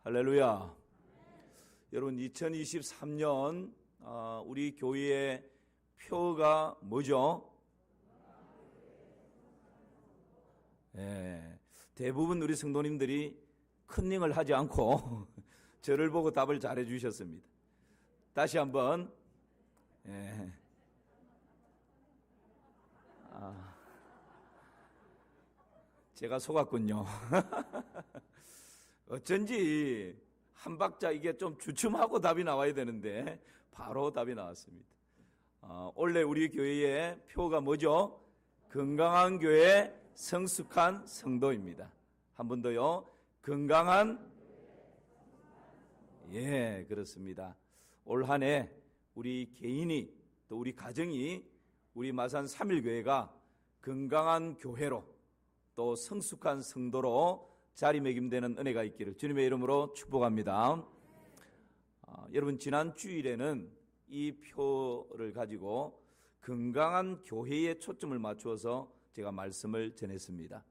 할렐루야. 여러분 2023년 우리 교회의 표가 뭐죠? 대부분 우리 성도님들이 컨닝을 하지 않고 저를 보고 답을 잘해 주셨습니다. 다시 한번 제가 속았군요. 어쩐지 한 박자 이게 좀 주춤하고 답이 나와야 되는데 바로 답이 나왔습니다. 원래 우리 교회의 표가 뭐죠? 건강한 교회, 성숙한 성도입니다. 한 번 더요. 건강한, 그렇습니다. 올 한 해 우리 개인이 또 우리 가정이 우리 마산 3일교회가 건강한 교회로 또 성숙한 성도로 자리매김되는 은혜가 있기를 주님의 이름으로 축복합니다. 여러분 지난 주일에는 이 표를 가지고 건강한 교회에 초점을 맞추어서 제가 말씀을 전했습니다.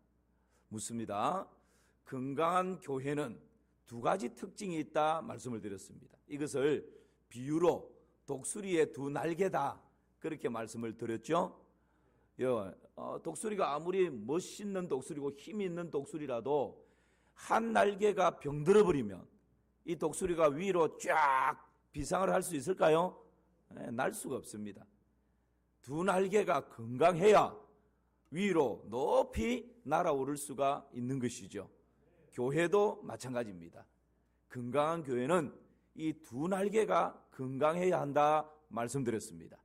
묻습니다. 건강한 교회는 두 가지 특징이 있다 말씀을 드렸습니다. 이것을 비유로 독수리의 두 날개다 그렇게 말씀을 드렸죠. 독수리가 아무리 멋있는 독수리고 힘이 있는 독수리라도 한 날개가 병들어버리면 이 독수리가 위로 쫙 비상을 할 수 있을까요? 날 수가 없습니다. 두 날개가 건강해야 위로 높이 날아오를 수가 있는 것이죠. 교회도 마찬가지입니다. 건강한 교회는 이 두 날개가 건강해야 한다 말씀드렸습니다.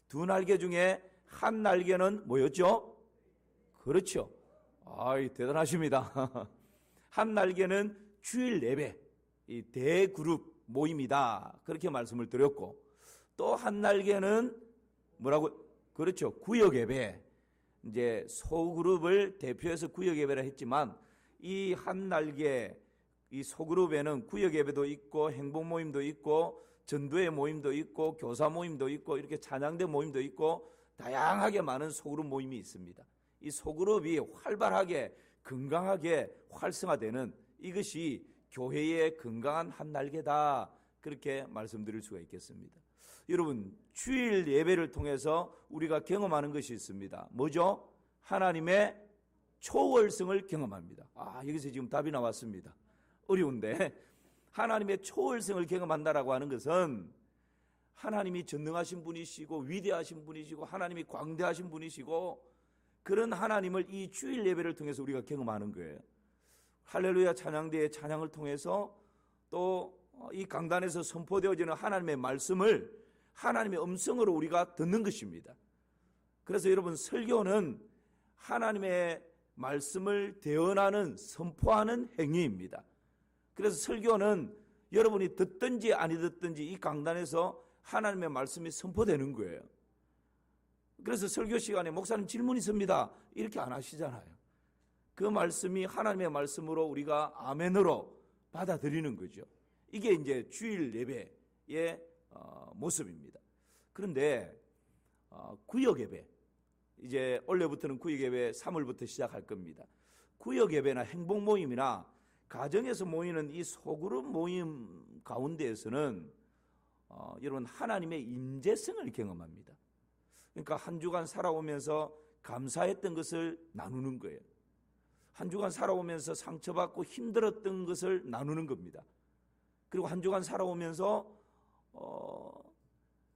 두 날개 중에 한 날개는 뭐였죠? 그렇죠. 대단하십니다. 한 날개는 주일 예배, 이 대그룹 모임이다. 그렇게 말씀을 드렸고, 또 한 날개는 뭐라고? 그렇죠. 구역 예배. 이제 소그룹을 대표해서 구역 예배를 했지만, 이 한 날개, 이 소그룹에는 구역 예배도 있고, 행복 모임도 있고, 전도회 모임도 있고, 교사 모임도 있고, 이렇게 찬양대 모임도 있고, 다양하게 많은 소그룹 모임이 있습니다. 이 소그룹이 활발하게 건강하게 활성화되는 이것이 교회의 건강한 한 날개다 그렇게 말씀드릴 수가 있겠습니다. 여러분 주일 예배를 통해서 우리가 경험하는 것이 있습니다. 뭐죠? 하나님의 초월성을 경험합니다. 여기서 지금 답이 나왔습니다. 어려운데 하나님의 초월성을 경험한다라고 하는 것은 하나님이 전능하신 분이시고 위대하신 분이시고 하나님이 광대하신 분이시고 그런 하나님을 이 주일 예배를 통해서 우리가 경험하는 거예요. 할렐루야 찬양대의 찬양을 통해서 또 이 강단에서 선포되어지는 하나님의 말씀을 하나님의 음성으로 우리가 듣는 것입니다. 그래서 여러분 설교는 하나님의 말씀을 대언하는 선포하는 행위입니다. 그래서 설교는 여러분이 듣든지 아니 듣든지 이 강단에서 하나님의 말씀이 선포되는 거예요. 그래서 설교 시간에 목사님 질문 있습니다. 이렇게 안 하시잖아요. 그 말씀이 하나님의 말씀으로 우리가 아멘으로 받아들이는 거죠. 이게 이제 주일 예배의 모습입니다. 그런데 구역 예배, 이제 원래부터는 구역 예배 3월부터 시작할 겁니다. 구역 예배나 행복 모임이나 가정에서 모이는 이 소그룹 모임 가운데에서는 여러분 하나님의 임재성을 경험합니다. 그러니까 한 주간 살아오면서 감사했던 것을 나누는 거예요. 한 주간 살아오면서 상처받고 힘들었던 것을 나누는 겁니다. 그리고 한 주간 살아오면서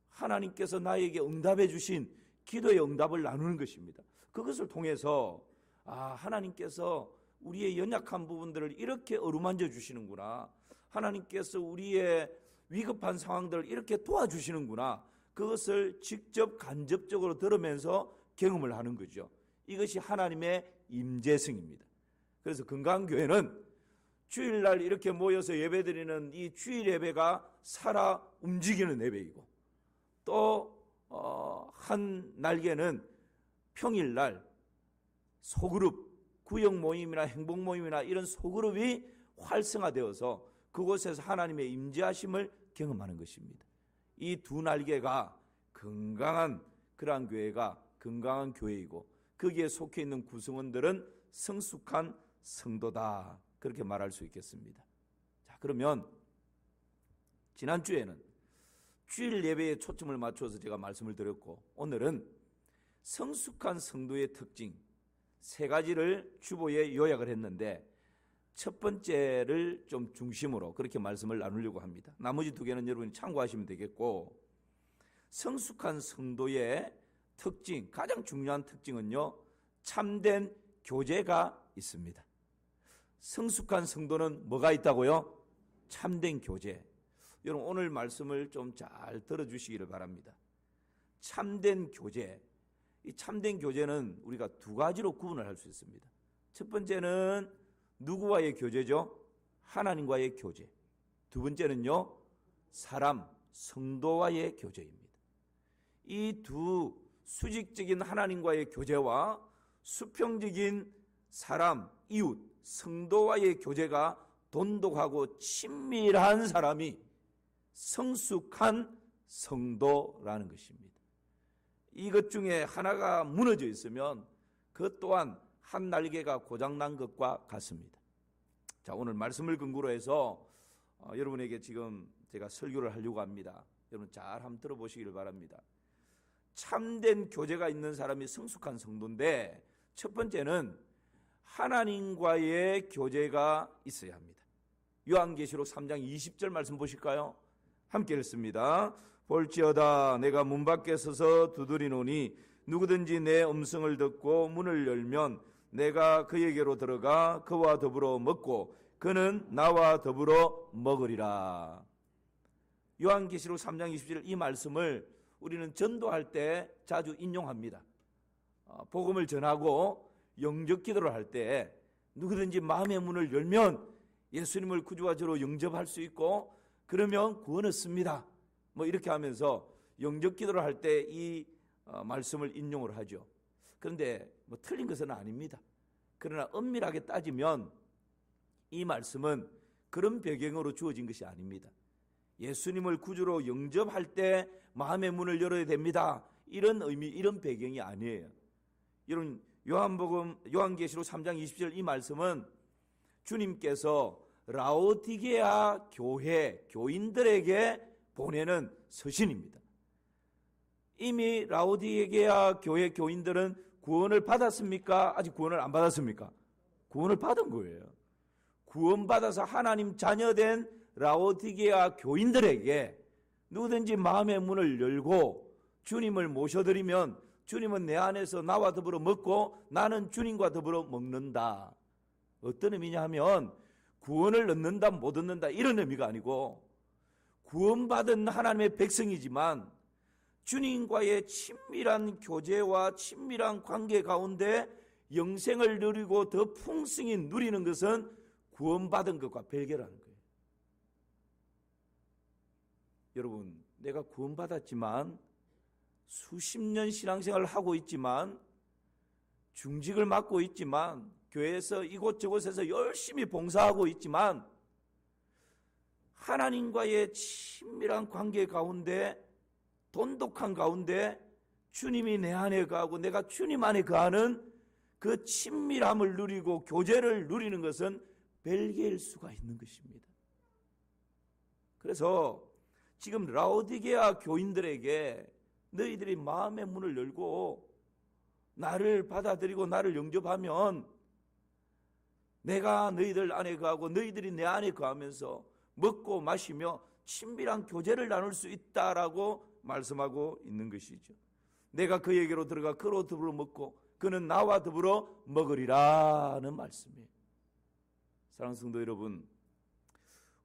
하나님께서 나에게 응답해 주신 기도의 응답을 나누는 것입니다. 그것을 통해서 하나님께서 우리의 연약한 부분들을 이렇게 어루만져 주시는구나. 하나님께서 우리의 위급한 상황들을 이렇게 도와주시는구나. 그것을 직접 간접적으로 들으면서 경험을 하는 거죠. 이것이 하나님의 임재성입니다. 그래서 건강교회는 주일날 이렇게 모여서 예배드리는 이 주일 예배가 살아 움직이는 예배이고 또 한 날개는 평일날 소그룹, 구역 모임이나 행복 모임이나 이런 소그룹이 활성화되어서 그곳에서 하나님의 임재하심을 경험하는 것입니다. 이 두 날개가 건강한 그러한 교회가 건강한 교회이고 거기에 속해 있는 구성원들은 성숙한 성도다 그렇게 말할 수 있겠습니다. 자, 자, 그러면 지난주에는 주일 예배에 초점을 맞춰서 제가 말씀을 드렸고, 오늘은 성숙한 성도의 특징 세 가지를 주보에 요약을 했는데, 첫 번째를 좀 중심으로 그렇게 말씀을 나누려고 합니다. 나머지 두 개는 여러분이 참고하시면 되겠고, 성숙한 성도의 특징, 가장 중요한 특징은요, 참된 교제가 있습니다. 성숙한 성도는 뭐가 있다고요? 참된 교제. 여러분 오늘 말씀을 좀 잘 들어주시기를 바랍니다. 참된 교제. 이 참된 교제는 우리가 두 가지로 구분을 할 수 있습니다. 첫 번째는 누구와의 교제죠? 하나님과의 교제. 두 번째는요, 사람, 성도와의 교제입니다. 이 두 수직적인 하나님과의 교제와 수평적인 사람, 이웃, 성도와의 교제가 돈독하고 친밀한 사람이 성숙한 성도라는 것입니다. 이것 중에 하나가 무너져 있으면 그것 또한 한 날개가 고장난 것과 같습니다. 자, 오늘 말씀을 근거로 해서 여러분에게 지금 제가 설교를 하려고 합니다. 여러분 잘 한번 들어보시기를 바랍니다. 참된 교제가 있는 사람이 성숙한 성도인데, 첫 번째는 하나님과의 교제가 있어야 합니다. 요한계시록 3장 20절 말씀 보실까요? 함께 읽습니다. 볼지어다 내가 문 밖에 서서 두드리노니 누구든지 내 음성을 듣고 문을 열면 내가 그에게로 들어가 그와 더불어 먹고 그는 나와 더불어 먹으리라. 요한계시록 3장 20절 이 말씀을 우리는 전도할 때 자주 인용합니다. 복음을 전하고 영접 기도를 할 때 누구든지 마음의 문을 열면 예수님을 구주와 저로 영접할 수 있고, 그러면 구원 얻습니다. 뭐 이렇게 하면서 영접 기도를 할 때 이 말씀을 인용을 하죠. 그런데 뭐 틀린 것은 아닙니다. 그러나 엄밀하게 따지면 이 말씀은 그런 배경으로 주어진 것이 아닙니다. 예수님을 구주로 영접할 때 마음의 문을 열어야 됩니다. 이런 의미, 이런 배경이 아니에요. 이런 요한계시록 3장 20절 이 말씀은 주님께서 라오디게아 교회 교인들에게 보내는 서신입니다. 이미 라오디게아 교회 교인들은 구원을 받았습니까? 아직 구원을 안 받았습니까? 구원을 받은 거예요. 구원받아서 하나님 자녀된 라오디게아 교인들에게 누구든지 마음의 문을 열고 주님을 모셔드리면 주님은 내 안에서 나와 더불어 먹고 나는 주님과 더불어 먹는다. 어떤 의미냐 하면 구원을 얻는다 못 얻는다 이런 의미가 아니고, 구원받은 하나님의 백성이지만 주님과의 친밀한 교제와 친밀한 관계 가운데 영생을 누리고 더 풍성히 누리는 것은 구원받은 것과 별개라는 거예요. 여러분, 내가 구원받았지만 수십 년 신앙생활을 하고 있지만 중직을 맡고 있지만 교회에서 이곳저곳에서 열심히 봉사하고 있지만 하나님과의 친밀한 관계 가운데, 돈독한 가운데 주님이 내 안에 거하고 내가 주님 안에 거하는 그 친밀함을 누리고 교제를 누리는 것은 별개일 수가 있는 것입니다. 그래서 지금 라오디게아 교인들에게 너희들이 마음의 문을 열고 나를 받아들이고 나를 영접하면 내가 너희들 안에 거하고 너희들이 내 안에 거하면서 먹고 마시며 친밀한 교제를 나눌 수 있다라고 말씀하고 있는 것이죠. 내가 그에게로 들어가 그로 더불어 먹고 그는 나와 더불어 먹으리라는 말씀이에요. 사랑하는 성도 여러분,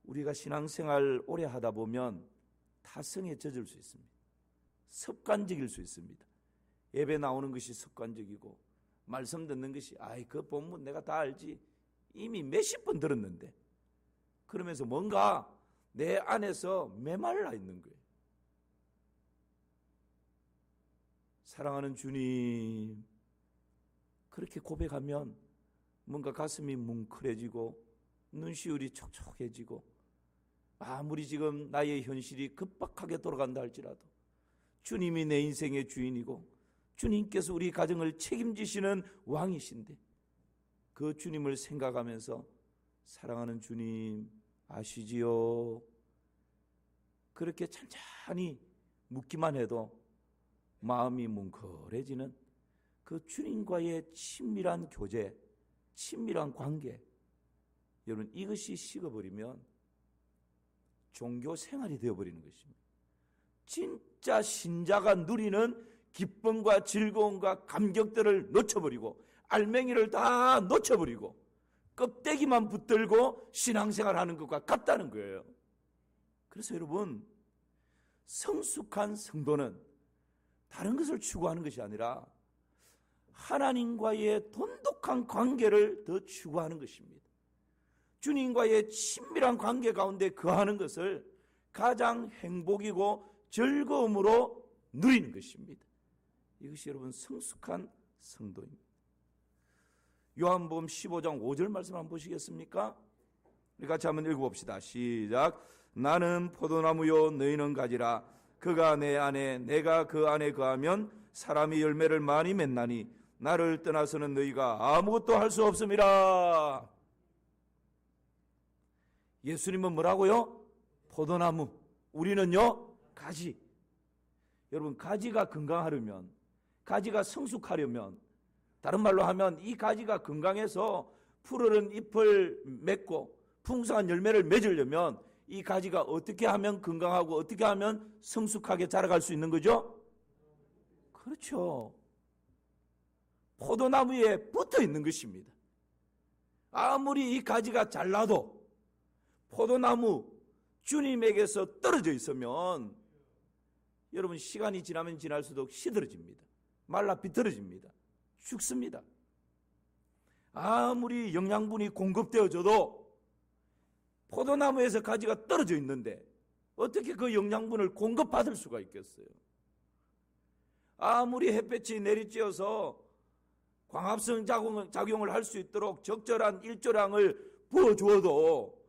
우리가 신앙생활 오래 하다 보면 타성에 젖을 수 있습니다. 습관적일 수 있습니다. 예배 나오는 것이 습관적이고 말씀 듣는 것이 그 본문 내가 다 알지, 이미 몇십 번 들었는데, 그러면서 뭔가 내 안에서 메말라 있는 거예요. 사랑하는 주님, 그렇게 고백하면 뭔가 가슴이 뭉클해지고 눈시울이 촉촉해지고, 아무리 지금 나의 현실이 급박하게 돌아간다 할지라도 주님이 내 인생의 주인이고 주님께서 우리 가정을 책임지시는 왕이신데 그 주님을 생각하면서 사랑하는 주님, 아시지요? 그렇게 찬찬히 묻기만 해도 마음이 뭉클해지는 그 주님과의 친밀한 교제, 친밀한 관계, 여러분 이것이 식어버리면 종교 생활이 되어버리는 것입니다. 진짜 신자가 누리는 기쁨과 즐거움과 감격들을 놓쳐버리고 알맹이를 다 놓쳐버리고 껍데기만 붙들고 신앙생활하는 것과 같다는 거예요. 그래서 여러분, 성숙한 성도는 다른 것을 추구하는 것이 아니라 하나님과의 돈독한 관계를 더 추구하는 것입니다. 주님과의 친밀한 관계 가운데 거하는 것을 가장 행복이고 즐거움으로 누리는 것입니다. 이것이 여러분 성숙한 성도입니다. 요한복음 15장 5절 말씀 한번 보시겠습니까? 우리 같이 한번 읽어봅시다. 시작. 나는 포도나무요 너희는 가지라. 그가 내 안에 내가 그 안에 거하면 사람이 열매를 많이 맺나니 나를 떠나서는 너희가 아무것도 할 수 없음이라. 예수님은 뭐라고요? 포도나무, 우리는요 가지. 여러분 가지가 건강하려면, 가지가 성숙하려면, 다른 말로 하면 이 가지가 건강해서 푸르른 잎을 맺고 풍성한 열매를 맺으려면 이 가지가 어떻게 하면 건강하고 어떻게 하면 성숙하게 자라갈 수 있는 거죠? 그렇죠. 포도나무에 붙어 있는 것입니다. 아무리 이 가지가 잘나도 포도나무 주님에게서 떨어져 있으면 여러분 시간이 지나면 지날수록 시들어집니다. 말라 비틀어집니다. 죽습니다. 아무리 영양분이 공급되어져도 포도나무에서 가지가 떨어져 있는데 어떻게 그 영양분을 공급받을 수가 있겠어요? 아무리 햇볕이 내리쬐어서 광합성 작용을 할 수 있도록 적절한 일조량을 부어주어도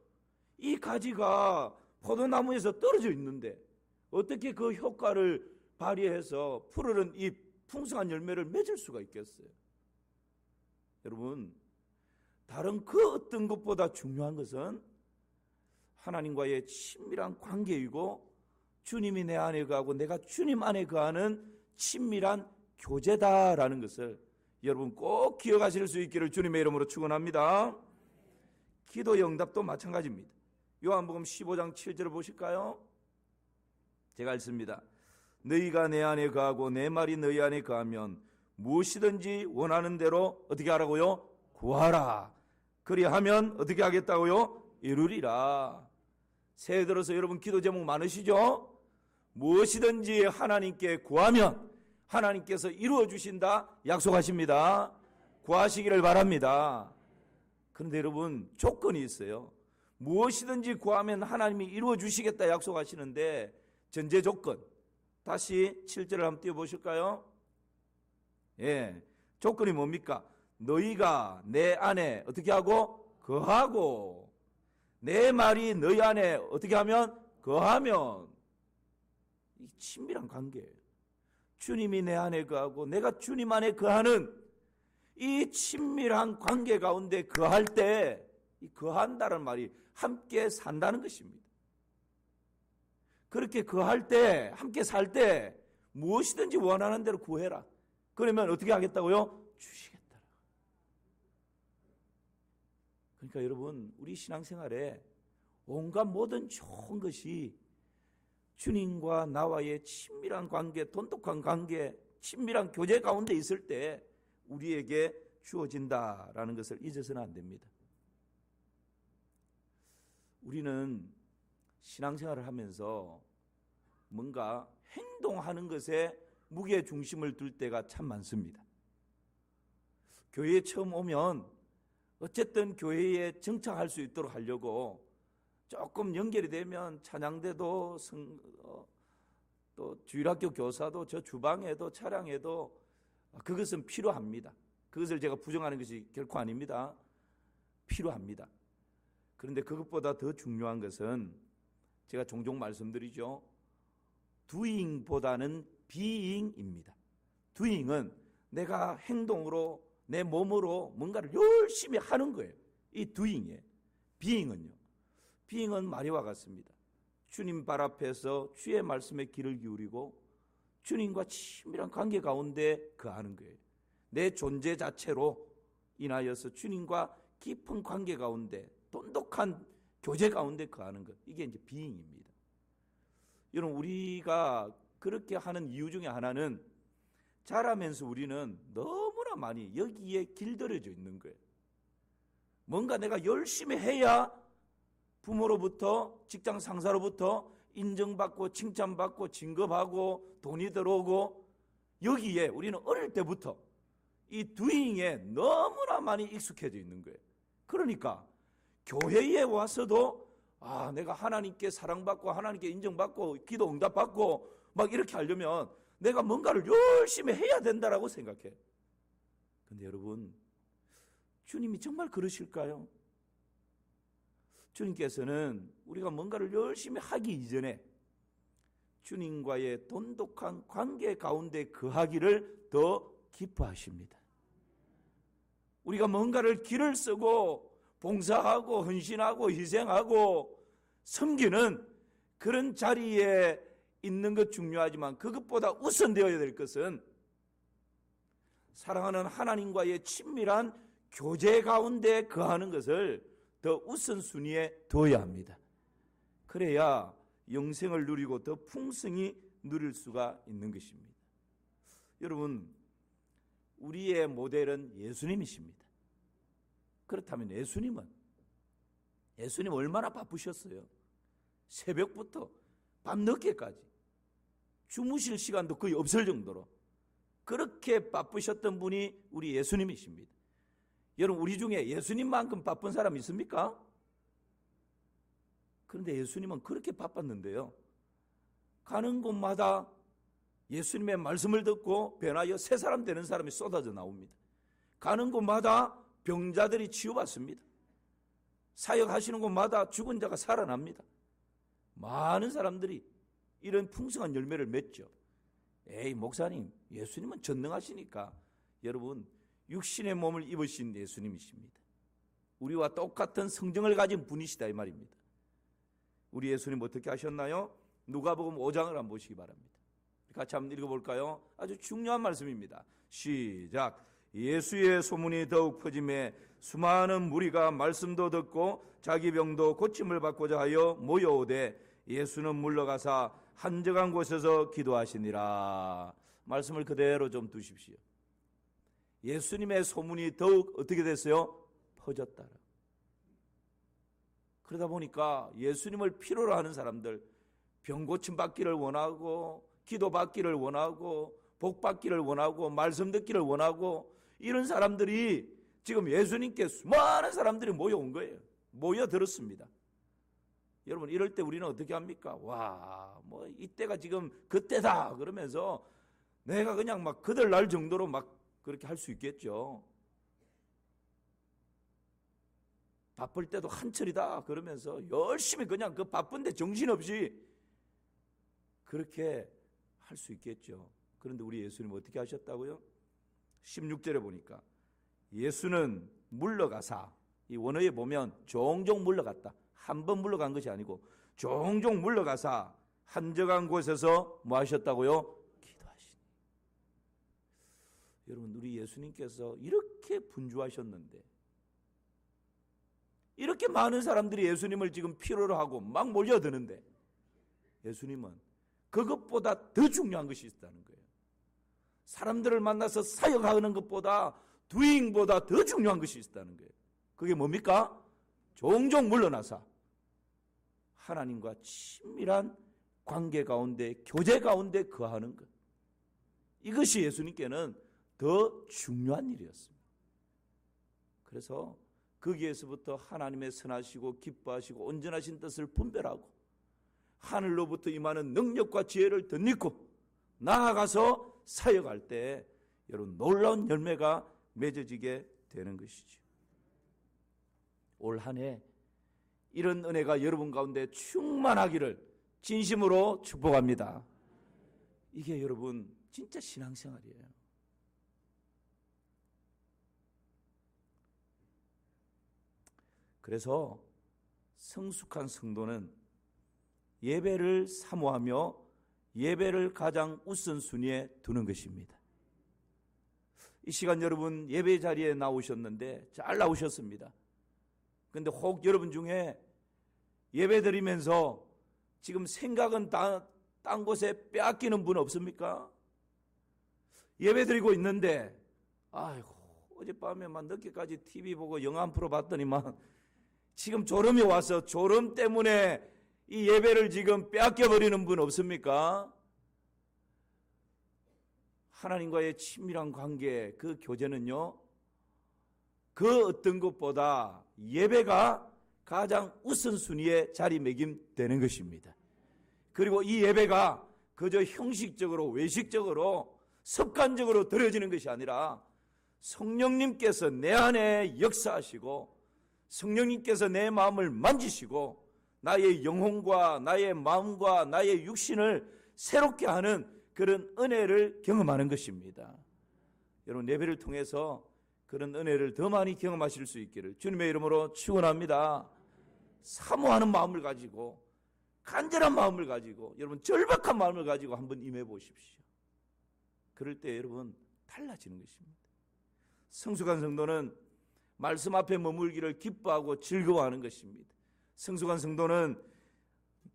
이 가지가 포도나무에서 떨어져 있는데 어떻게 그 효과를 발휘해서 푸르른 잎, 풍성한 열매를 맺을 수가 있겠어요? 여러분, 다른 그 어떤 것보다 중요한 것은 하나님과의 친밀한 관계이고 주님이 내 안에 거하고 내가 주님 안에 거하는 친밀한 교제다라는 것을 여러분 꼭 기억하실 수 있기를 주님의 이름으로 축원합니다. 기도 응답도 마찬가지입니다. 요한복음 15장 7절을 보실까요? 제가 읽습니다. 너희가 내 안에 거하고 내 말이 너희 안에 거하면 무엇이든지 원하는 대로 어떻게 하라고요? 구하라. 그리하면 어떻게 하겠다고요? 이루리라. 새해 들어서 여러분 기도 제목 많으시죠? 무엇이든지 하나님께 구하면 하나님께서 이루어 주신다 약속하십니다. 구하시기를 바랍니다. 그런데 여러분 조건이 있어요. 무엇이든지 구하면 하나님이 이루어 주시겠다 약속하시는데 전제 조건, 다시 7절을 한번 띄워보실까요? 예, 조건이 뭡니까? 너희가 내 안에 어떻게 하고? 거하고 내 말이 너희 안에 어떻게 하면? 거하면. 이 친밀한 관계예요. 주님이 내 안에 거하고 내가 주님 안에 거하는 이 친밀한 관계 가운데 거할 때, 이 거한다는 말이 함께 산다는 것입니다. 그렇게 거할 때, 함께 살 때 무엇이든지 원하는 대로 구해라. 그러면 어떻게 하겠다고요? 주시겠다. 그러니까 여러분, 우리 신앙생활에 온갖 모든 좋은 것이 주님과 나와의 친밀한 관계, 돈독한 관계, 친밀한 교제 가운데 있을 때 우리에게 주어진다라는 것을 잊어서는 안 됩니다. 우리는 신앙생활을 하면서 뭔가 행동하는 것에 무게 중심을 둘 때가 참 많습니다. 교회에 처음 오면 어쨌든 교회에 정착할 수 있도록 하려고 조금 연결이 되면 찬양대도 또 주일학교 교사도 저 주방에도 차량에도 그것은 필요합니다. 그것을 제가 부정하는 것이 결코 아닙니다. 필요합니다. 그런데 그것보다 더 중요한 것은 제가 종종 말씀드리죠. doing보다는 being입니다. doing은 내가 행동으로 내 몸으로 뭔가를 열심히 하는 거예요. 이 doing이에요. being은요. 비잉은 마리와 같습니다. 주님 발 앞에서 주의 말씀에 귀를 기울이고 주님과 친밀한 관계 가운데 거하는 거예요. 내 존재 자체로 인하여서 주님과 깊은 관계 가운데 돈독한 교제 가운데 거하는 것, 이게 이제 비잉입니다. 여러분, 우리가 그렇게 하는 이유 중에 하나는 자라면서 우리는 너무나 많이 여기에 길들여져 있는 거예요. 뭔가 내가 열심히 해야 부모로부터, 직장 상사로부터 인정받고 칭찬받고 진급하고 돈이 들어오고, 여기에 우리는 어릴 때부터 이 두잉에 너무나 많이 익숙해져 있는 거예요. 그러니까 교회에 와서도 내가 하나님께 사랑받고 하나님께 인정받고 기도 응답받고 막 이렇게 하려면 내가 뭔가를 열심히 해야 된다라고 생각해. 근데 여러분, 주님이 정말 그러실까요? 주님께서는 우리가 뭔가를 열심히 하기 이전에 주님과의 돈독한 관계 가운데 거하기를 더 기뻐하십니다. 우리가 뭔가를 길을 쓰고 봉사하고 헌신하고 희생하고 섬기는 그런 자리에 있는 것 중요하지만, 그것보다 우선되어야 될 것은 사랑하는 하나님과의 친밀한 교제 가운데 거하는 것을 더 우선순위에 둬야 합니다. 그래야 영생을 누리고 더 풍성히 누릴 수가 있는 것입니다. 여러분, 우리의 모델은 예수님이십니다. 그렇다면 예수님 얼마나 바쁘셨어요? 새벽부터 밤늦게까지 주무실 시간도 거의 없을 정도로 그렇게 바쁘셨던 분이 우리 예수님이십니다. 여러분, 우리 중에 예수님만큼 바쁜 사람 있습니까? 그런데 예수님은 그렇게 바빴는데요, 가는 곳마다 예수님의 말씀을 듣고 변하여 새 사람 되는 사람이 쏟아져 나옵니다. 가는 곳마다 병자들이 치유받습니다. 사역하시는 곳마다 죽은 자가 살아납니다. 많은 사람들이 이런 풍성한 열매를 맺죠. 에이, 목사님, 예수님은 전능하시니까. 여러분, 육신의 몸을 입으신 예수님이십니다. 우리와 똑같은 성정을 가진 분이시다, 이 말입니다. 우리 예수님 어떻게 하셨나요? 누가복음 5장을 한번 보시기 바랍니다. 같이 한번 읽어볼까요? 아주 중요한 말씀입니다. 시작. 예수의 소문이 더욱 퍼짐에 수많은 무리가 말씀도 듣고 자기 병도 고침을 받고자 하여 모여오되 예수는 물러가사 한적한 곳에서 기도하시니라. 말씀을 그대로 좀 두십시오. 예수님의 소문이 더욱 어떻게 됐어요? 퍼졌다. 그러다 보니까 예수님을 필요로 하는 사람들, 병 고침 받기를 원하고 기도 받기를 원하고 복 받기를 원하고 말씀 듣기를 원하고, 이런 사람들이 지금 예수님께 수많은 사람들이 모여온 거예요. 모여들었습니다. 여러분, 이럴 때 우리는 어떻게 합니까? 뭐 이때가 지금 그때다 그러면서 내가 그냥 막 그들 날 정도로 막 그렇게 할 수 있겠죠. 바쁠 때도 한철이다 그러면서 열심히 그냥 그 바쁜데 정신없이 그렇게 할 수 있겠죠. 그런데 우리 예수님 어떻게 하셨다고요? 16절에 보니까 예수는 물러가사, 이 원어에 보면 종종 물러갔다. 한 번 물러간 것이 아니고 종종 물러가사 한적한 곳에서 뭐 하셨다고요? 기도하시니. 여러분, 우리 예수님께서 이렇게 분주하셨는데, 이렇게 많은 사람들이 예수님을 지금 필요로 하고 막 몰려드는데, 예수님은 그것보다 더 중요한 것이 있다는 거예요. 사람들을 만나서 사역하는 것보다, 두잉보다 더 중요한 것이 있다는 거예요. 그게 뭡니까? 종종 물러나서 하나님과 친밀한 관계 가운데, 교제 가운데 거하는 것. 이것이 예수님께는 더 중요한 일이었습니다. 그래서 거기에서부터 하나님의 선하시고 기뻐하시고 온전하신 뜻을 분별하고 하늘로부터 임하는 능력과 지혜를 덧입고 나아가서 사역할 때 여러분, 놀라운 열매가 맺어지게 되는 것이죠. 올 한 해 이런 은혜가 여러분 가운데 충만하기를 진심으로 축복합니다. 이게 여러분 진짜 신앙생활이에요. 그래서 성숙한 성도는 예배를 사모하며 예배를 가장 우선순위에 두는 것입니다. 이 시간 여러분 예배 자리에 나오셨는데 잘 나오셨습니다. 그런데 혹 여러분 중에 예배 드리면서 지금 생각은 딴 곳에 빼앗기는 분 없습니까? 예배 드리고 있는데 아이고 어젯밤에 막 늦게까지 TV 보고 영화 한 프로 봤더니만 지금 졸음이 와서 졸음 때문에 이 예배를 지금 빼앗겨 버리는 분 없습니까? 하나님과의 친밀한 관계, 그 교제는요, 그 어떤 것보다 예배가 가장 우선순위에 자리매김되는 것입니다. 그리고 이 예배가 그저 형식적으로 외식적으로 습관적으로 드려지는 것이 아니라 성령님께서 내 안에 역사하시고 성령님께서 내 마음을 만지시고 나의 영혼과 나의 마음과 나의 육신을 새롭게 하는 그런 은혜를 경험하는 것입니다. 여러분 예배를 통해서 그런 은혜를 더 많이 경험하실 수 있기를 주님의 이름으로 축원합니다. 사모하는 마음을 가지고 간절한 마음을 가지고 여러분 절박한 마음을 가지고 한번 임해 보십시오. 그럴 때 여러분 달라지는 것입니다. 성숙한 성도는 말씀 앞에 머물기를 기뻐하고 즐거워하는 것입니다. 성숙한 성도는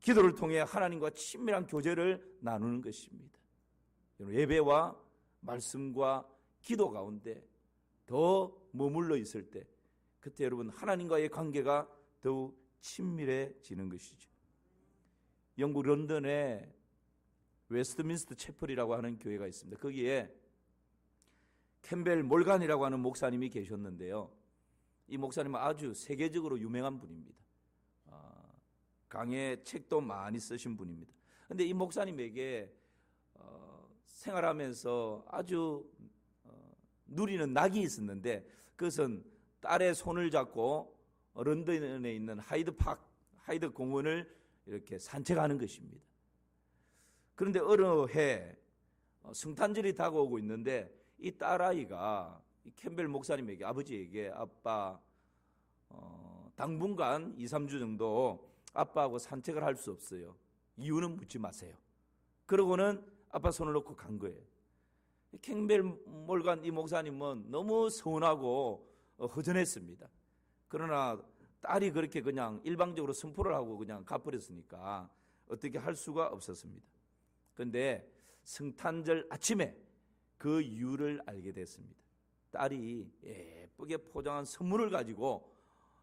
기도를 통해 하나님과 친밀한 교제를 나누는 것입니다. 여러분 예배와 말씀과 기도 가운데 더 머물러 있을 때 그때 여러분 하나님과의 관계가 더욱 친밀해지는 것이죠. 영국 런던에 웨스트민스터 채플이라고 하는 교회가 있습니다. 거기에 캠벨 몰간이라고 하는 목사님이 계셨는데요. 이 목사님은 아주 세계적으로 유명한 분입니다. 강의 책도 많이 쓰신 분입니다. 그런데 이 목사님에게 생활하면서 아주 누리는 낙이 있었는데 그것은 딸의 손을 잡고 런던에 있는 하이드 공원을 이렇게 산책하는 것입니다. 그런데 어느 해 성탄절이 다가오고 있는데 이 딸아이가 이 캠벨 목사님에게 아버지에게 아빠 당분간 2, 3주 정도 아빠하고 산책을 할 수 없어요. 이유는 묻지 마세요. 그러고는 아빠 손을 놓고 간 거예요. 캠벨 몰간 이 목사님은 너무 서운하고 허전했습니다. 그러나 딸이 그렇게 그냥 일방적으로 선포를 하고 그냥 가버렸으니까 어떻게 할 수가 없었습니다. 그런데 성탄절 아침에 그 이유를 알게 됐습니다. 딸이 예쁘게 포장한 선물을 가지고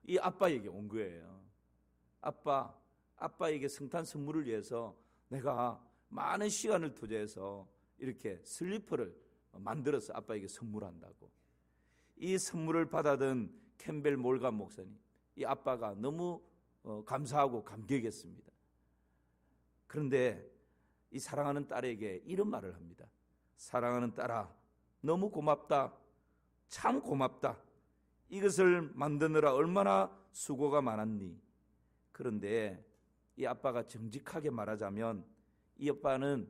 이 아빠에게 온 거예요. 아빠에게 성탄 선물을 위해서 내가 많은 시간을 투자해서 이렇게 슬리퍼를 만들어서 아빠에게 선물한다고. 이 선물을 받아든 캠벨 몰간 목사님, 이 아빠가 너무 감사하고 감격했습니다. 그런데 이 사랑하는 딸에게 이런 말을 합니다. 사랑하는 딸아, 너무 고맙다. 참 고맙다. 이것을 만드느라 얼마나 수고가 많았니? 그런데 이 아빠가 정직하게 말하자면 이 아빠는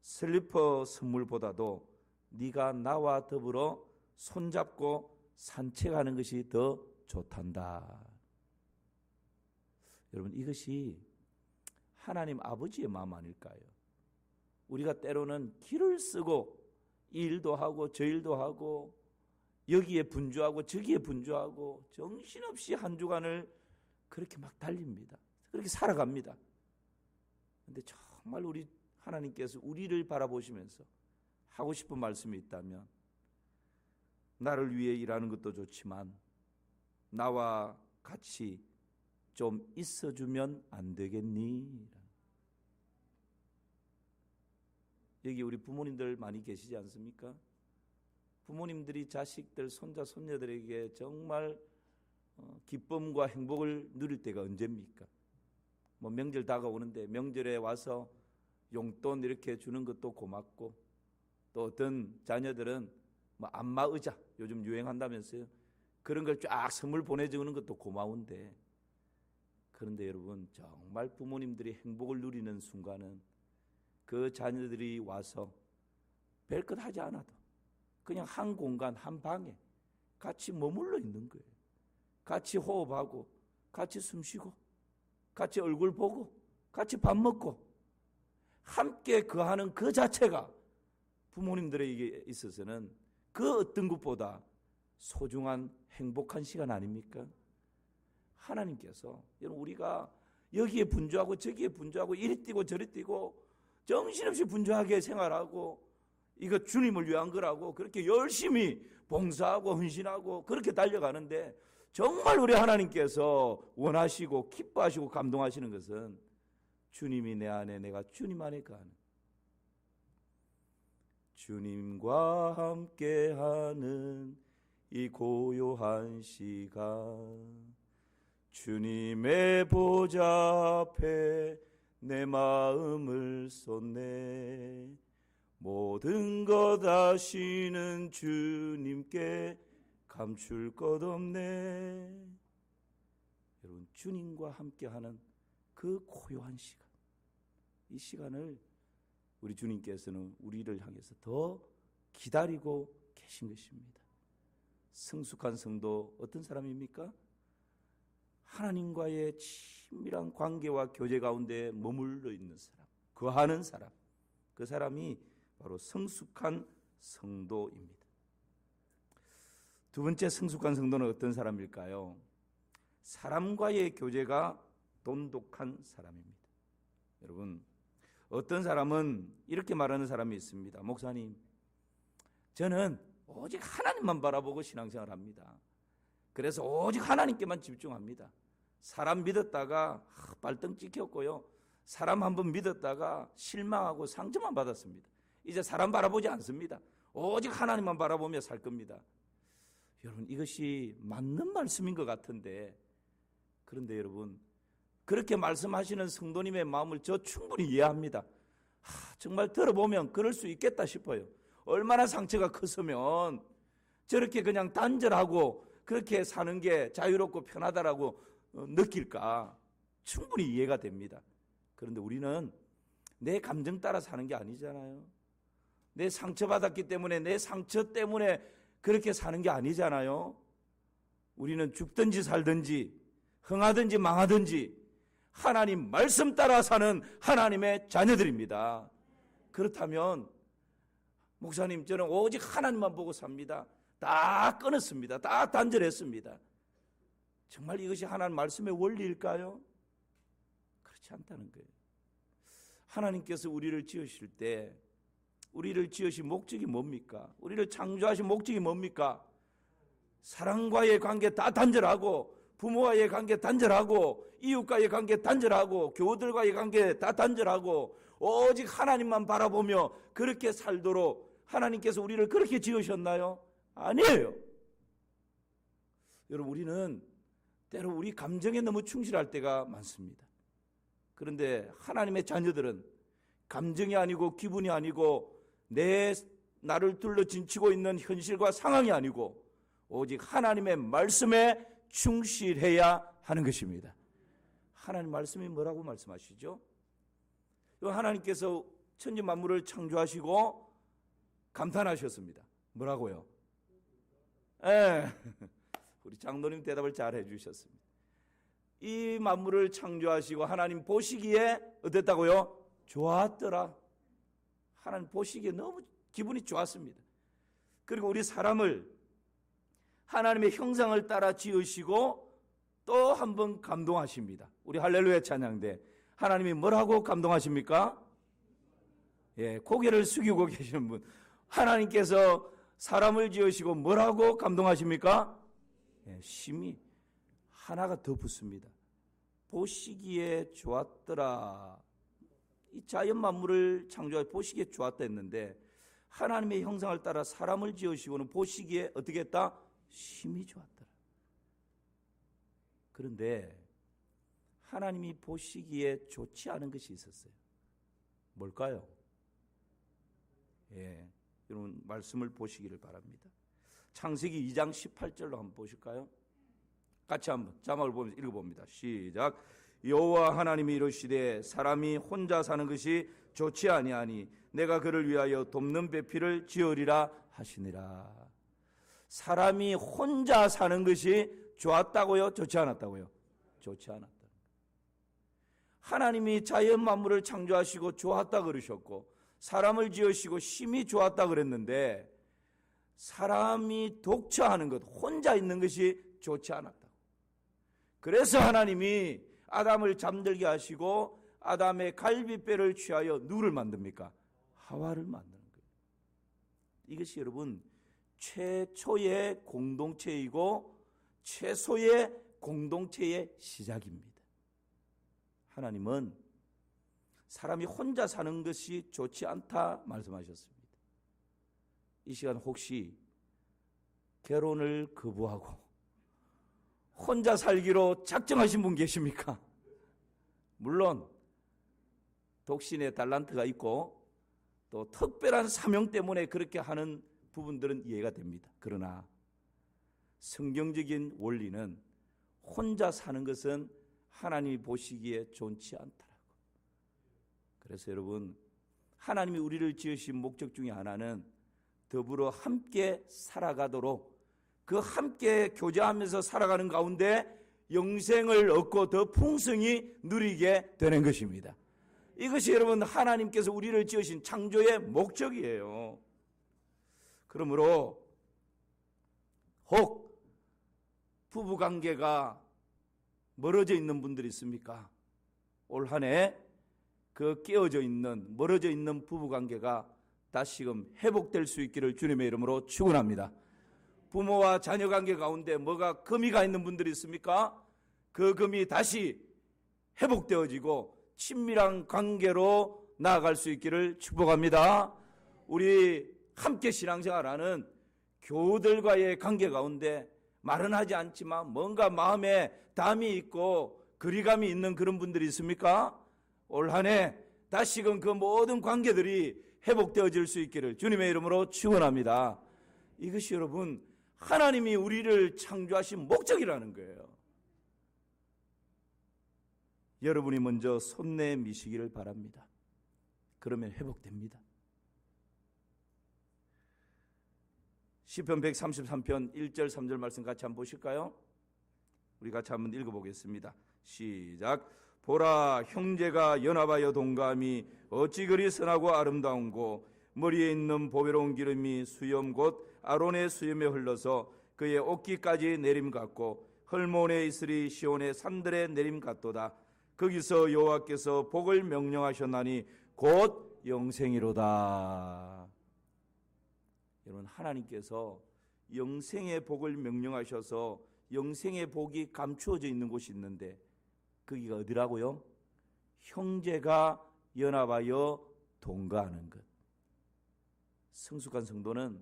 슬리퍼 선물보다도 네가 나와 더불어 손잡고 산책하는 것이 더 좋단다. 여러분 이것이 하나님 아버지의 마음 아닐까요? 우리가 때로는 길을 쓰고 이 일도 하고 저 일도 하고 여기에 분주하고 저기에 분주하고 정신없이 한 주간을 그렇게 막 달립니다. 그렇게 살아갑니다. 그런데 정말 우리 하나님께서 우리를 바라보시면서 하고 싶은 말씀이 있다면 나를 위해 일하는 것도 좋지만 나와 같이 좀 있어주면 안 되겠니? 여기 우리 부모님들 많이 계시지 않습니까? 부모님들이 자식들, 손자, 손녀들에게 정말 기쁨과 행복을 누릴 때가 언제입니까? 뭐 명절 다가오는데 명절에 와서 용돈 이렇게 주는 것도 고맙고 또 어떤 자녀들은 뭐 안마 의자 요즘 유행한다면서요. 그런 걸 쫙 선물 보내주는 것도 고마운데 그런데 여러분 정말 부모님들이 행복을 누리는 순간은 그 자녀들이 와서 별것 하지 않아도 그냥 한 공간 한 방에 같이 머물러 있는 거예요. 같이 호흡하고 같이 숨쉬고 같이 얼굴 보고 같이 밥 먹고 함께 거하는 그 자체가 부모님들에게 있어서는 그 어떤 것보다 소중한 행복한 시간 아닙니까? 하나님께서 여러분 우리가 여기에 분주하고 저기에 분주하고 이리 뛰고 저리 뛰고 정신없이 분주하게 생활하고 이거 주님을 위한 거라고 그렇게 열심히 봉사하고 헌신하고 그렇게 달려가는데 정말 우리 하나님께서 원하시고 기뻐하시고 감동하시는 것은 주님이 내 안에 내가 주님 안에 거하는 주님과 함께하는 이 고요한 시간 주님의 보좌 앞에 내 마음을 쏟네 모든 것 아시는 주님께 감출 것 없네. 여러분 주님과 함께하는 그 고요한 시간 이 시간을 우리 주님께서는 우리를 향해서 더 기다리고 계신 것입니다. 성숙한 성도 어떤 사람입니까? 하나님과의 친밀한 관계와 교제 가운데 머물러 있는 사람, 거하는 사람, 그 사람이 바로 성숙한 성도입니다. 두 번째 성숙한 성도는 어떤 사람일까요? 사람과의 교제가 돈독한 사람입니다. 여러분, 어떤 사람은 이렇게 말하는 사람이 있습니다. 목사님, 저는 오직 하나님만 바라보고 신앙생활을 합니다. 그래서 오직 하나님께만 집중합니다. 사람 믿었다가 발등 찍혔고요. 사람 한번 믿었다가 실망하고 상처만 받았습니다. 이제 사람 바라보지 않습니다. 오직 하나님만 바라보며 살 겁니다. 여러분 이것이 맞는 말씀인 것 같은데 그런데 여러분 그렇게 말씀하시는 성도님의 마음을 저 충분히 이해합니다. 정말 들어보면 그럴 수 있겠다 싶어요. 얼마나 상처가 컸으면 저렇게 그냥 단절하고 그렇게 사는 게 자유롭고 편하다라고 느낄까 충분히 이해가 됩니다. 그런데 우리는 내 감정 따라 사는 게 아니잖아요. 내 상처받았기 때문에 내 상처 때문에 그렇게 사는 게 아니잖아요. 우리는 죽든지 살든지 흥하든지 망하든지 하나님 말씀 따라 사는 하나님의 자녀들입니다. 그렇다면 목사님 저는 오직 하나님만 보고 삽니다. 다 끊었습니다. 다 단절했습니다. 정말 이것이 하나님 말씀의 원리일까요? 그렇지 않다는 거예요. 하나님께서 우리를 지으실 때 우리를 지으신 목적이 뭡니까? 우리를 창조하신 목적이 뭡니까? 사랑과의 관계 다 단절하고 부모와의 관계 단절하고 이웃과의 관계 단절하고 교우들과의 관계 다 단절하고 오직 하나님만 바라보며 그렇게 살도록 하나님께서 우리를 그렇게 지으셨나요? 아니에요. 여러분 우리는 때로 우리 감정에 너무 충실할 때가 많습니다. 그런데 하나님의 자녀들은 감정이 아니고 기분이 아니고 나를 둘러 진치고 있는 현실과 상황이 아니고 오직 하나님의 말씀에 충실해야 하는 것입니다. 하나님 말씀이 뭐라고 말씀하시죠? 하나님께서 천지 만물을 창조하시고 감탄하셨습니다. 뭐라고요? 우리 장로님 대답을 잘 해주셨습니다. 이 만물을 창조하시고 하나님 보시기에 어땠다고요? 좋았더라. 하나님 보시기에 너무 기분이 좋았습니다. 그리고 우리 사람을 하나님의 형상을 따라 지으시고 또 한 번 감동하십니다. 우리 할렐루야 찬양대 하나님이 뭐라고 감동하십니까? 고개를 숙이고 계시는 분 하나님께서 사람을 지으시고 뭐라고 감동하십니까? 심히 하나가 더 붙습니다. 보시기에 좋았더라. 이 자연 만물을 창조해 보시기에 좋았다 했는데 하나님의 형상을 따라 사람을 지으시고는 보시기에 어떻게 했다? 심히 좋았더라. 그런데 하나님이 보시기에 좋지 않은 것이 있었어요. 뭘까요? 여러분 말씀을 보시기를 바랍니다. 창세기 2장 18절로 한번 보실까요? 같이 한번 자막을 보면서 읽어봅니다. 시작. 여호와 하나님이 이르시되 사람이 혼자 사는 것이 좋지 아니하니 내가 그를 위하여 돕는 배필을 지으리라 하시니라. 사람이 혼자 사는 것이 좋았다고요? 좋지 않았다고요? 좋지 않았다. 하나님이 자연 만물을 창조하시고 좋았다 그러셨고 사람을 지으시고 심히 좋았다 그랬는데 사람이 독처하는 것, 혼자 있는 것이 좋지 않았다고. 그래서 하나님이 아담을 잠들게 하시고 아담의 갈비뼈를 취하여 누구를 만듭니까? 하와를 만드는 거예요. 이것이 여러분 최초의 공동체이고 최소의 공동체의 시작입니다. 하나님은 사람이 혼자 사는 것이 좋지 않다 말씀하셨습니다. 이 시간 혹시 결혼을 거부하고 혼자 살기로 작정하신 분 계십니까? 물론 독신의 달란트가 있고 또 특별한 사명 때문에 그렇게 하는 부분들은 이해가 됩니다. 그러나 성경적인 원리는 혼자 사는 것은 하나님이 보시기에 좋지 않다라고. 그래서 여러분, 하나님이 우리를 지으신 목적 중에 하나는 더불어 함께 살아가도록, 그 함께 교제하면서 살아가는 가운데 영생을 얻고 더 풍성히 누리게 되는 것입니다. 이것이 여러분 하나님께서 우리를 지으신 창조의 목적이에요. 그러므로 혹 부부관계가 멀어져 있는 분들이 있습니까? 올 한 해 그 깨어져 있는, 멀어져 있는 부부관계가 다시금 회복될 수 있기를 주님의 이름으로 축원합니다. 부모와 자녀관계 가운데 뭐가 금이 가 있는 분들이 있습니까? 그 금이 다시 회복되어지고 친밀한 관계로 나아갈 수 있기를 축복합니다. 우리 함께 신앙생활하는 교우들과의 관계 가운데 말은 하지 않지만 뭔가 마음에 담이 있고 거리감이 있는 그런 분들이 있습니까? 올 한 해 다시금 그 모든 관계들이 회복되어질 수 있기를 주님의 이름으로 축원합니다. 이것이 여러분 하나님이 우리를 창조하신 목적이라는 거예요. 여러분이 먼저 손 내미시기를 바랍니다. 그러면 회복됩니다. 시편 133편 1절 3절 말씀 같이 한번 보실까요? 우리 같이 한번 읽어보겠습니다. 시작. 보라, 형제가 연합하여 동감이 어찌 그리 선하고 아름다운고, 머리에 있는 보배로운 기름이 수염 곧 아론의 수염에 흘러서 그의 옷깃까지 내림 같고, 헐몬에 있으리 시온의 산들의 내림 같도다. 거기서 여호와께서 복을 명령하셨나니 곧 영생이로다. 여러분, 하나님께서 영생의 복을 명령하셔서 영생의 복이 감추어져 있는 곳이 있는데 거기가 어디라고요? 형제가 연합하여 동거하는 것. 성숙한 성도는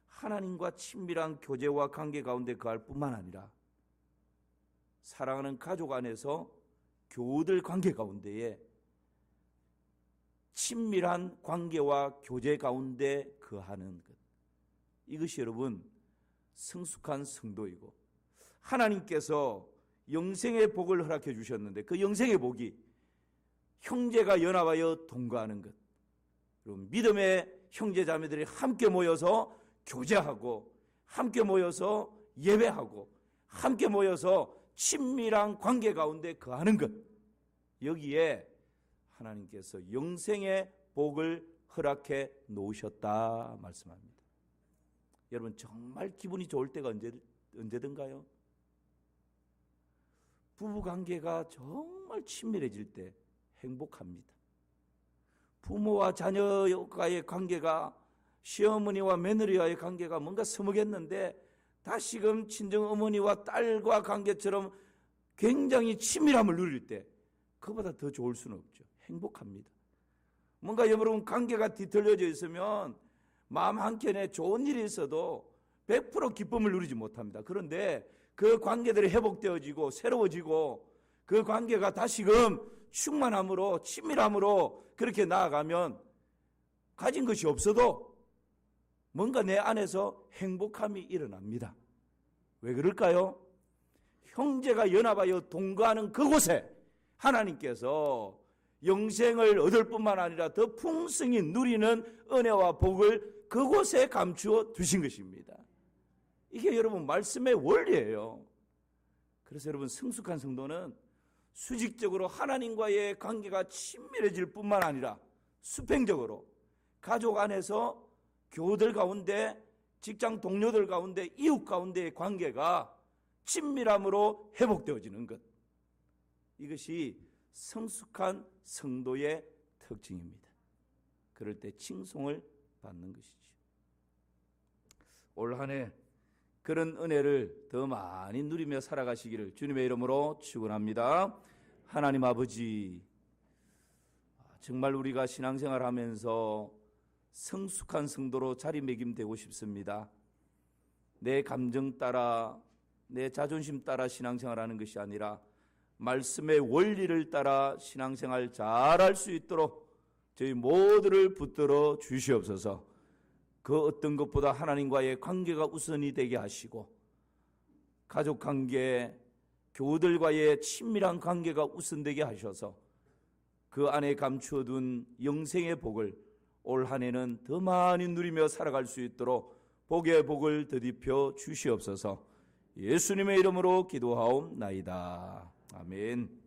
하나님과 친밀한 교제와 관계 가운데 거할 뿐만 아니라 사랑하는 가족 안에서 교우들 관계 가운데에 친밀한 관계와 교제 가운데 거하는 것. 이것이 여러분 성숙한 성도이고 하나님께서 영생의 복을 허락해 주셨는데 그 영생의 복이 형제가 연합하여 동거하는 것. 여러분, 믿음의 형제 자매들이 함께 모여서 교제하고 함께 모여서 예배하고 함께 모여서 친밀한 관계 가운데 거하는 것. 여기에 하나님께서 영생의 복을 허락해 놓으셨다 말씀합니다. 여러분, 정말 기분이 좋을 때가 언제든가요? 부부관계가 정말 친밀해질 때 행복합니다. 부모와 자녀와의 관계가, 시어머니와 며느리와의 관계가 뭔가 서먹했는데 다시금 친정어머니와 딸과 관계처럼 굉장히 친밀함을 누릴 때 그보다 더 좋을 수는 없죠. 행복합니다. 뭔가 여러분 관계가 뒤틀려져 있으면 마음 한켠에 좋은 일이 있어도 100% 기쁨을 누리지 못합니다. 그런데 그 관계들이 회복되어지고 새로워지고 그 관계가 다시금 충만함으로 친밀함으로 그렇게 나아가면 가진 것이 없어도 뭔가 내 안에서 행복함이 일어납니다. 왜 그럴까요? 형제가 연합하여 동거하는 그곳에 하나님께서 영생을 얻을 뿐만 아니라 더 풍성히 누리는 은혜와 복을 그곳에 감추어 두신 것입니다. 이게 여러분 말씀의 원리예요. 그래서 여러분 성숙한 성도는 수직적으로 하나님과의 관계가 친밀해질 뿐만 아니라 수평적으로 가족 안에서 교우들 가운데, 직장 동료들 가운데, 이웃 가운데의 관계가 친밀함으로 회복되어지는 것. 이것이 성숙한 성도의 특징입니다. 그럴 때 칭송을 받는 것이죠. 올 한 해 그런 은혜를 더 많이 누리며 살아가시기를 주님의 이름으로 축원합니다. 하나님 아버지, 정말 우리가 신앙생활하면서 성숙한 성도로 자리매김되고 싶습니다. 내 감정 따라, 내 자존심 따라 신앙생활하는 것이 아니라 말씀의 원리를 따라 신앙생활 잘할 수 있도록 저희 모두를 붙들어 주시옵소서. 그 어떤 것보다 하나님과의 관계가 우선이 되게 하시고, 가족 관계, 교우들과의 친밀한 관계가 우선되게 하셔서 그 안에 감추어둔 영생의 복을 올 한 해는 더 많이 누리며 살아갈 수 있도록 복의 복을 더딥혀 주시옵소서. 예수님의 이름으로 기도하옵나이다. 아멘.